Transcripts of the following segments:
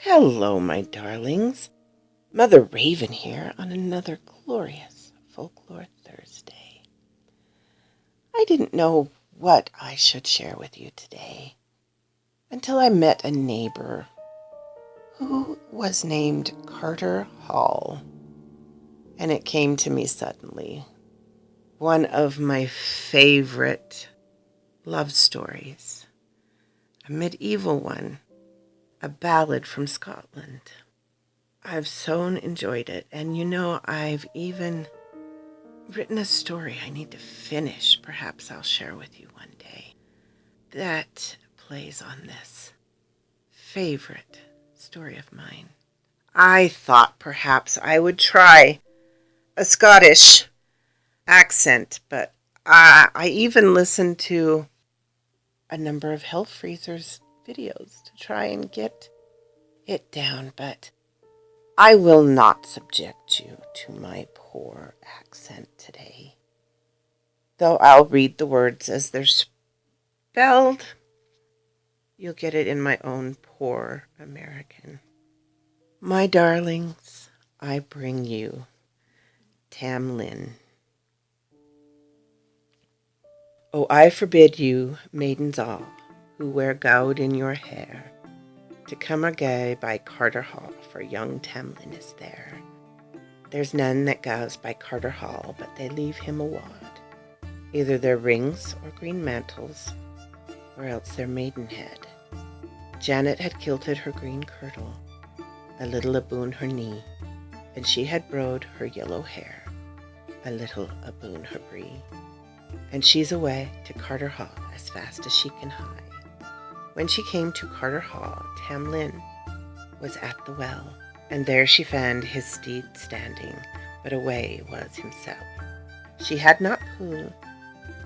Hello, my darlings. Mother Raven here on another glorious Folklore Thursday. I didn't know what I should share with you today until I met a neighbor who was named Carter Hall, and it came to me suddenly. One of my favorite love stories, a medieval one, a ballad from Scotland. I've so enjoyed it, and I've even written a story I need to finish. Perhaps I'll share with you one day. That plays on this favorite story of mine. I thought perhaps I would try a Scottish accent, but I even listened to a number of Hellfreezer's videos to try and get it down, but I will not subject you to my poor accent today. Though I'll read the words as they're spelled, you'll get it in my own poor American. My darlings, I bring you Tam Lin. Oh, I forbid you, maidens all, who wear gowd in your hair, to come again by Carter Hall, for young Tam Lin is there. There's none that goes by Carter Hall, but they leave him a wad, either their rings or green mantles, or else their maidenhead. Janet had kilted her green kirtle, a little aboon her knee, and she had brode her yellow hair, a little aboon her bree. And she's away to Carter Hall as fast as she can hie. When she came to Carter Hall, Tam Lin was at the well, and there she found his steed standing, but away was himself. She had not pulled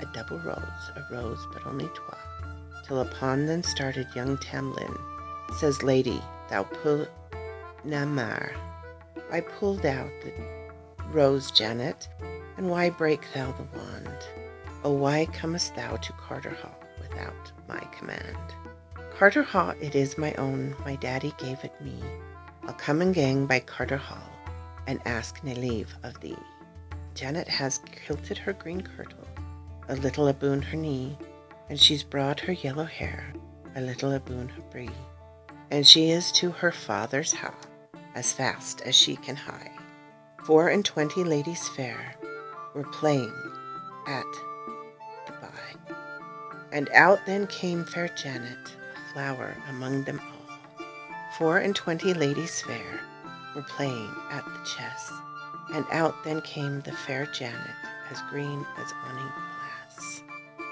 a double rose, a rose but only twa, till upon then started young Tam Lin. Says, Lady, thou pull na mair. Why pull thou the rose, Janet, and why break thou the wand? Oh, why comest thou to Carter Hall without my command? Carter Hall it is my own, my daddy gave it me. I'll come and gang by Carter Hall, and ask nae leave of thee. Janet has kilted her green kirtle, a little aboon her knee, and she's brought her yellow hair, a little aboon her bree. And she is to her father's ha, as fast as she can hie. 24 ladies fair were playing at the by, and out then came fair Janet, a flower among them all. 24 ladies fair were playing at the chess, and out then came the fair Janet, as green as awning glass.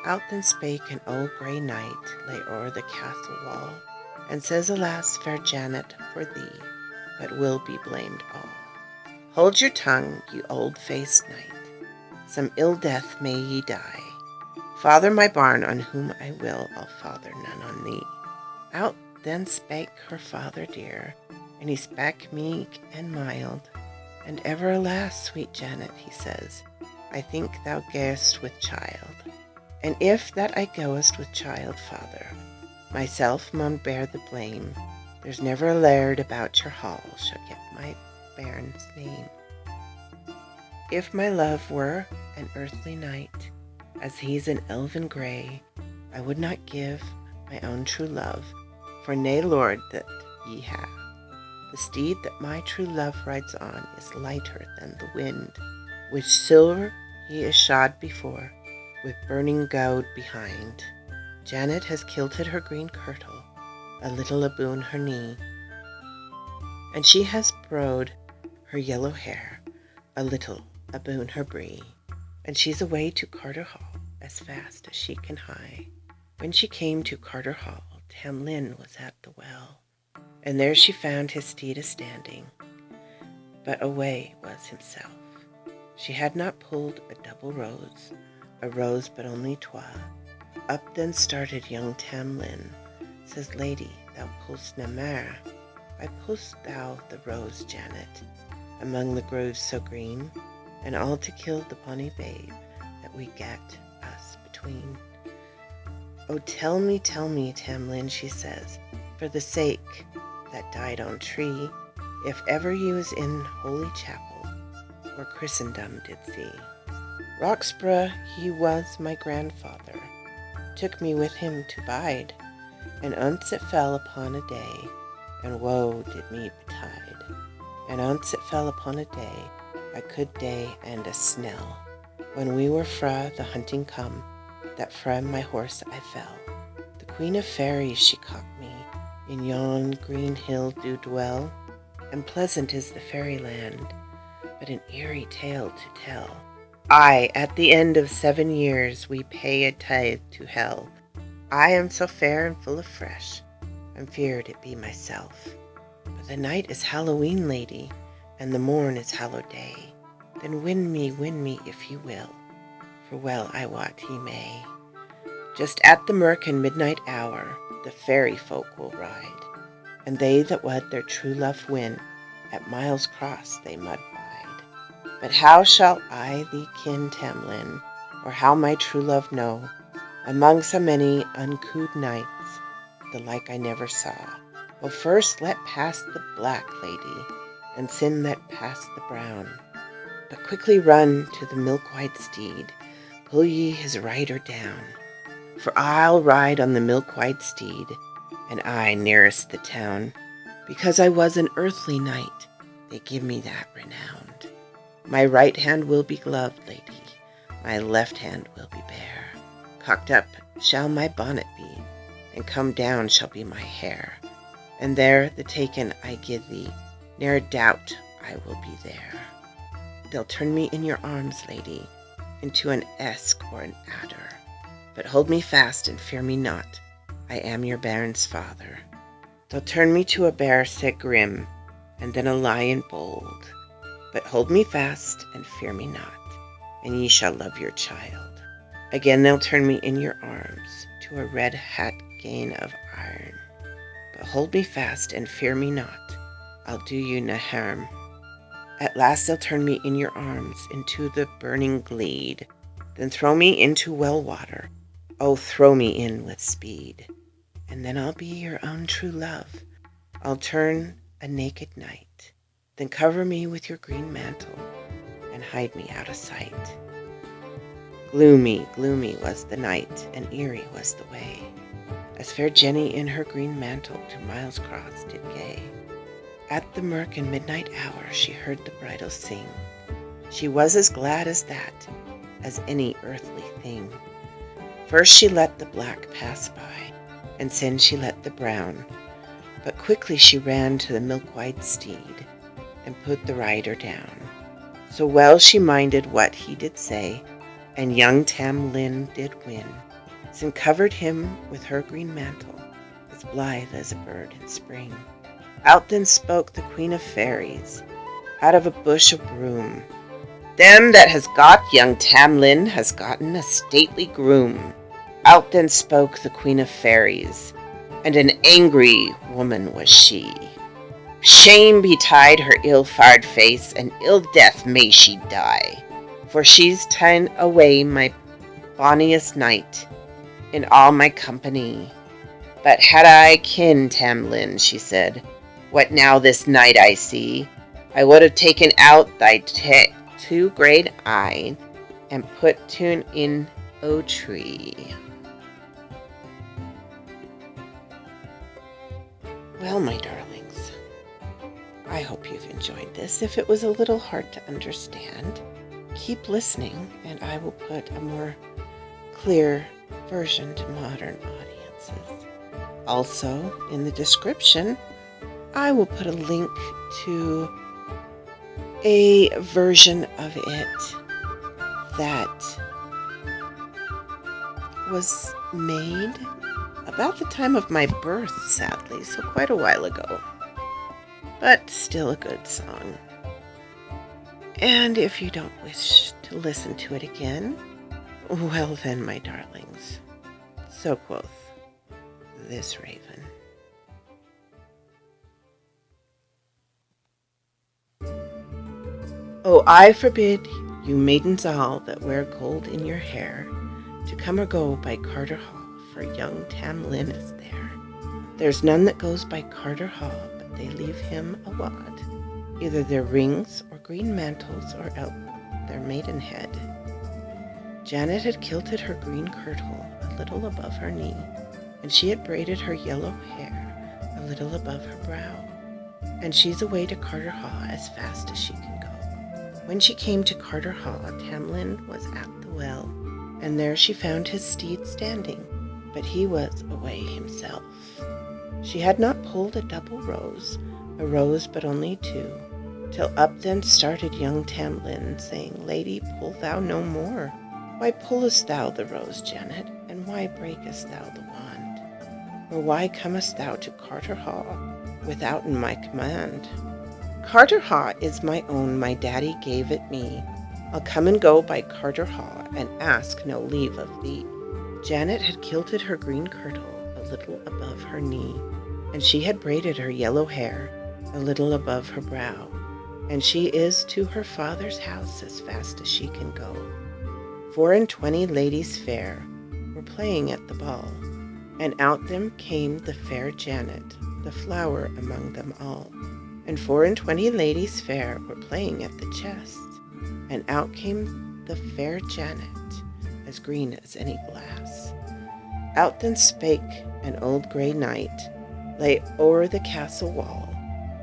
Out then spake an old grey knight, lay o'er the castle wall, and says, Alas, fair Janet, for thee, but will be blamed all. Hold your tongue, you old-faced knight, some ill death may ye die. Father my barn on whom I will, I'll father none on thee. Out then spake her father dear, and he spake meek and mild, and ever alas, sweet Janet, he says, I think thou goest with child. And if that I goest with child, father, myself maun bear the blame. There's never a laird about your hall shall get my bairn's name. If my love were an earthly knight, as he's an elven grey, I would not give my own true love for nae lord that ye have. The steed that my true love rides on is lighter than the wind. With silver he is shod before, with burning gowd behind. Janet has kilted her green kirtle, a little aboon her knee, and she has brode her yellow hair, a little aboon her bree. And she's away to Carter Hall, as fast as she can hie. When she came to Carter Hall, Tam Lin was at the well, and there she found his steed a-standing, but away was himself. She had not pulled a double rose, a rose but only twa. Up then started young Tam Lin, says, Lady, thou pull'st na mair. Why pull'st thou the rose, Janet, among the groves so green, and all to kill the bonny babe that we gat us between? Oh, tell me, Tam Lin, she says, for the sake that died on tree, if ever you was in Holy Chapel, or Christendom did see. Roxburgh he was my grandfather, took me with him to bide, and once it fell upon a day, and woe did me betide. And once it fell upon a day, a good day and a snell, when we were fra the hunting come, that fra my horse I fell. The Queen of Fairies she caught me, in yon green hill do dwell, and pleasant is the fairyland, but an eerie tale to tell. Aye, at the end of 7 years we pay a tithe to hell. I am so fair and full of fresh, I'm feared it be myself. But the night is Halloween, lady, and the morn is Hallow day. Then win me if ye will, for well I wot ye may. Just at the mirk and midnight hour, the fairy folk will ride, and they that wed their true love win, at Miles Cross they mud bide. But how shall I thee ken, Tam Lin, or how my true love know, among so many uncouth knights, the like I never saw? Well, first let pass the black lady, and sin let pass the brown. But quickly run to the milk-white steed, pull ye his rider down. For I'll ride on the milk-white steed, and I nearest the town. Because I was an earthly knight, they give me that renowned. My right hand will be gloved, lady, my left hand will be bare. Cocked up shall my bonnet be, and come down shall be my hair. And there the taken I give thee, ne'er a doubt I will be there. They'll turn me in your arms, lady, into an esk or an adder. But hold me fast and fear me not, I am your bairn's father. They'll turn me to a bear sae grim, and then a lion bold. But hold me fast and fear me not, and ye shall love your child. Again they'll turn me in your arms, to a red hat gain of iron. But hold me fast and fear me not, I'll do you nae harm. At last they'll turn me in your arms into the burning gleed, then throw me into well water, oh throw me in with speed. And then I'll be your own true love, I'll turn a naked knight, then cover me with your green mantle, and hide me out of sight. Gloomy, gloomy was the night, and eerie was the way, as fair Jenny in her green mantle to Miles Cross did gay. At the mirk and midnight hour she heard the bridal sing. She was as glad as that, as any earthly thing. First she let the black pass by, and then she let the brown, but quickly she ran to the milk-white steed, and put the rider down. So well she minded what he did say, and young Tam Lin did win, and covered him with her green mantle, as blithe as a bird in spring. Out then spoke the Queen of Fairies, out of a bush of broom, "Them that has got young Tam Lin has gotten a stately groom." Out then spoke the Queen of Fairies, and an angry woman was she. Shame betide her ill-fared face, and ill death may she die, for she's ta'en away my bonniest knight in all my company. But had I ken, Tam Lin, she said, what now this night I see, I would have taken out thy two great eyne, and put tune in o tree. Well, my darlings, I hope you've enjoyed this. If it was a little hard to understand, keep listening, and I will put a more clear version to modern audiences. Also, in the description, I will put a link to a version of it that was made about the time of my birth, sadly, so quite a while ago, but still a good song. And if you don't wish to listen to it again, well then, my darlings, so quoth this raven. Oh, I forbid you maidens all that wear gold in your hair to come or go by Carter Hall, for young Tam Lin is there. There's none that goes by Carter Hall but they leave him a wad, either their rings or green mantles or else their maidenhead. Janet had kilted her green kirtle a little above her knee, and she had braided her yellow hair a little above her brow, and she's away to Carterhaugh as fast as she can go. When she came to Carterhaugh, Tam Lin was at the well, and there she found his steed standing, but he was away himself. She had not pulled a double rose, a rose but only two, till up then started young Tam Lin, saying, Lady, pull thou no more. Why pullest thou the rose, Janet, and why breakest thou the wand? Or why comest thou to Carterhaugh withouten my command? Carterhaugh is my own, my daddy gave it me. I'll come and go by Carterhaugh, and ask no leave of thee. Janet had kilted her green kirtle a little above her knee, and she had braided her yellow hair a little above her brow, and she is to her father's house as fast as she can go. 24 ladies fair were playing at the ball, and out them came the fair Janet, the flower among them all. And 24 ladies fair were playing at the chess, and out came the fair Janet, as green as any glass. Out then spake an old grey knight, lay o'er the castle wall,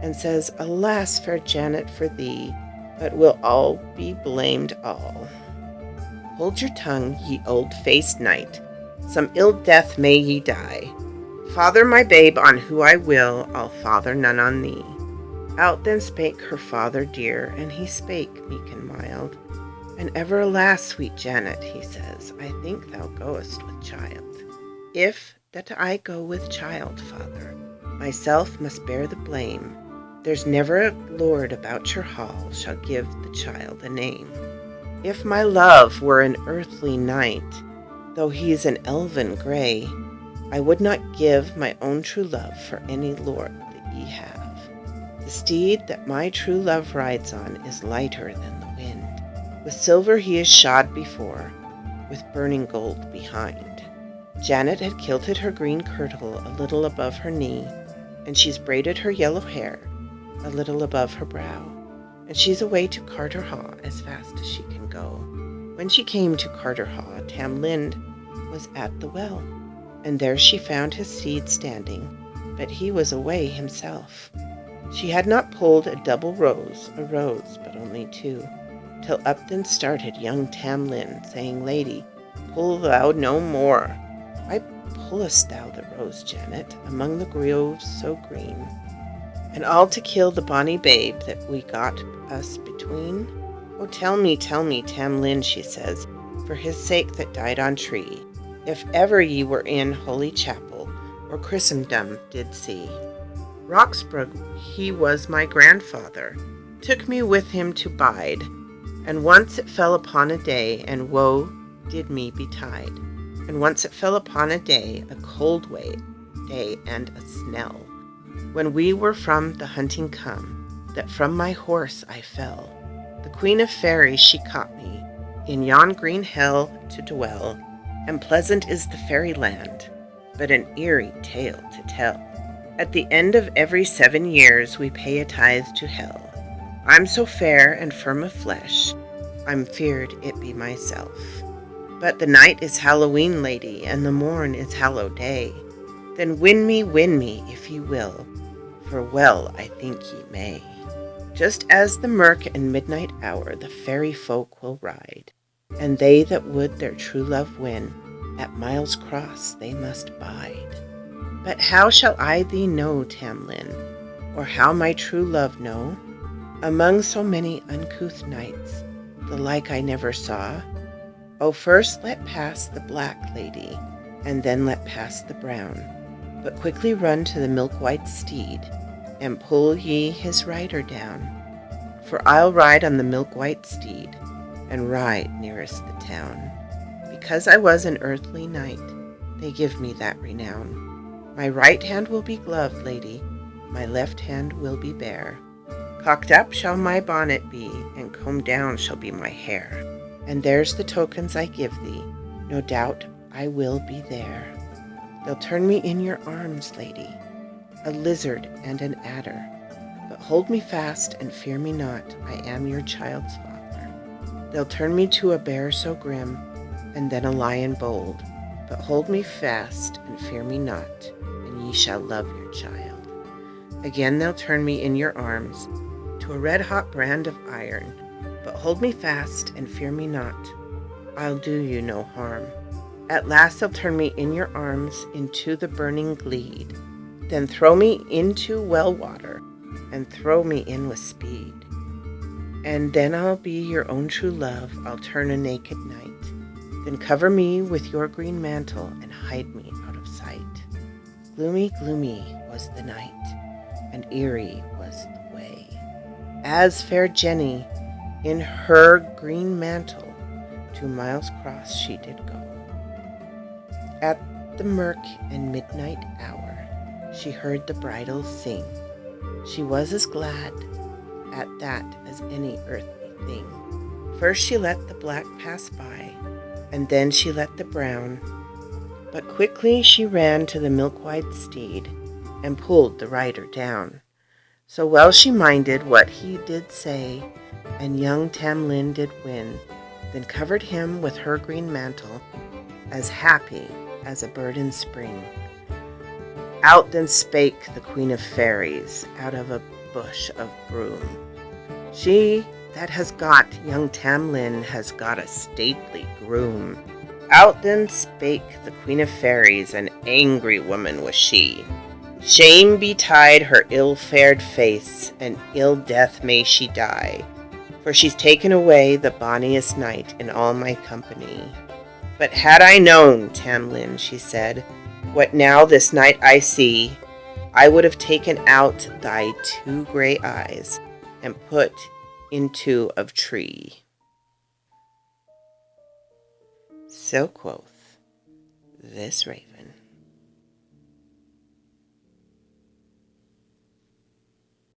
and says, Alas, fair Janet, for thee, but will all be blamed all. Hold your tongue, ye old-faced knight, some ill death may ye die. Father my babe on who I will, I'll father none on thee. Out then spake her father dear, and he spake meek and mild, and ever alas, sweet Janet, he says, I think thou goest with child. If that I go with child, father, myself must bear the blame. There's never a lord about your hall shall give the child a name. If my love were an earthly knight, though he's an elven grey, I would not give my own true love for any lord that ye have. The steed that my true love rides on is lighter than the wind. With silver he is shod before, with burning gold behind. Janet had kilted her green kirtle a little above her knee, and she's braided her yellow hair a little above her brow, and she's away to Carterhaugh as fast as she can go. When she came to Carterhaugh, Tam Lin was at the well, and there she found his steed standing, but he was away himself. She had not pulled a double rose, a rose but only two, till up then started young Tam Lin, saying, Lady, pull thou no more. Why pullest thou the rose, Janet, among the groves so green? And all to kill the bonny babe that we got us between? Oh, tell me, Tam Lin, she says, for his sake that died on tree, if ever ye were in holy chapel, or Christendom did see. Roxburgh, he was my grandfather, took me with him to bide, and once it fell upon a day, and woe did me betide. And once it fell upon a day, a cold day and a snell, when we were from the hunting come, that from my horse I fell. The Queen of Fairies she caught me, in yon green hell to dwell, and pleasant is the fairyland, but an eerie tale to tell. At the end of every 7 years we pay a tithe to hell. I'm so fair and firm of flesh, I'm feared it be myself. But the night is Halloween, lady, and the morn is Hallow day. Then win me, if ye will, for well I think ye may. Just as the murk and midnight hour the fairy folk will ride, and they that would their true love win, at Miles Cross they must bide. But how shall I thee know, Tam Lin, or how my true love know? Among so many uncouth knights, the like I never saw. Oh, first let pass the black lady, and then let pass the brown. But quickly run to the milk-white steed, and pull ye his rider down. For I'll ride on the milk-white steed, and ride nearest the town. Because I was an earthly knight, they give me that renown. My right hand will be gloved, lady, my left hand will be bare. Cocked up shall my bonnet be, and combed down shall be my hair. And there's the tokens I give thee, no doubt I will be there. They'll turn me in your arms, lady, a lizard and an adder. But hold me fast and fear me not, I am your child's father. They'll turn me to a bear so grim, and then a lion bold. But hold me fast and fear me not, and ye shall love your child. Again they'll turn me in your arms to a red-hot brand of iron. But hold me fast and fear me not, I'll do you no harm. At last they'll turn me in your arms into the burning glede, then throw me into well water, and throw me in with speed. And then I'll be your own true love, I'll turn a naked knight. Then cover me with your green mantle, and hide me out of sight. Gloomy, gloomy was the night, and eerie was the way, as fair Jenny, in her green mantle, 2 miles cross she did go. At the murk and midnight hour, she heard the bridles sing. She was as glad at that as any earthly thing. First she let the black pass by, and then she let the brown. But quickly she ran to the milk-white steed, and pulled the rider down. So well she minded what he did say, and young Tam Lin did win, then covered him with her green mantle, as happy as a bird in spring. Out then spake the Queen of Fairies, out of a bush of broom. She that has got young Tam Lin has got a stately groom. Out then spake the Queen of Fairies, an angry woman was she. Shame betide her ill-fared face, and ill death may she die, for she's taken away the bonniest knight in all my company. But had I known, Tam Lin, she said, what now this night I see, I would have taken out thy 2 grey eyes, and put into of tree. So quoth this raven.